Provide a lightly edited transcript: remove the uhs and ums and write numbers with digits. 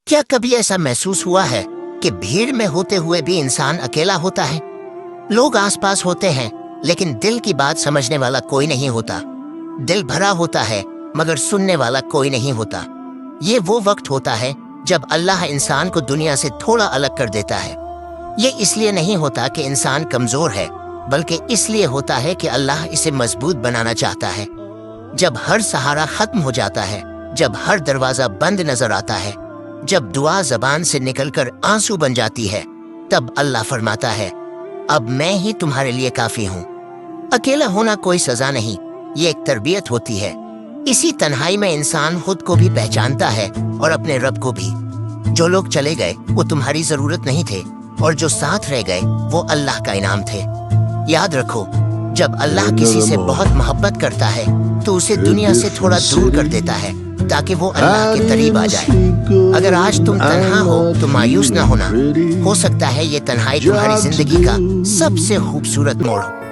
کیا کبھی ایسا محسوس ہوا ہے کہ بھیڑ میں ہوتے ہوئے بھی انسان اکیلا ہوتا ہے؟ لوگ آس پاس ہوتے ہیں لیکن دل کی بات سمجھنے والا کوئی نہیں ہوتا۔ دل بھرا ہوتا ہے مگر سننے والا کوئی نہیں ہوتا۔ یہ وہ وقت ہوتا ہے جب اللہ انسان کو دنیا سے تھوڑا الگ کر دیتا ہے۔ یہ اس لیے نہیں ہوتا کہ انسان کمزور ہے، بلکہ اس لیے ہوتا ہے کہ اللہ اسے مضبوط بنانا چاہتا ہے۔ جب ہر سہارا ختم ہو جاتا ہے، جب ہر دروازہ بند نظر آتا ہے، جب دعا زبان سے نکل کر آنسو بن جاتی ہے، تب اللہ فرماتا ہے، اب میں ہی تمہارے لیے کافی ہوں۔ اکیلا ہونا کوئی سزا نہیں، یہ ایک تربیت ہوتی ہے۔ اسی تنہائی میں انسان خود کو بھی پہچانتا ہے اور اپنے رب کو بھی۔ جو لوگ چلے گئے وہ تمہاری ضرورت نہیں تھے، اور جو ساتھ رہ گئے وہ اللہ کا انعام تھے۔ یاد رکھو، جب اللہ کسی سے بہت محبت کرتا ہے تو اسے دنیا سے تھوڑا دور کر دیتا ہے تاکہ وہ اللہ کے قریب آ جائے۔ اگر آج تم تنہا ہو تو مایوس نہ ہونا، ہو سکتا ہے یہ تنہائی تمہاری زندگی کا سب سے خوبصورت موڑ ہو۔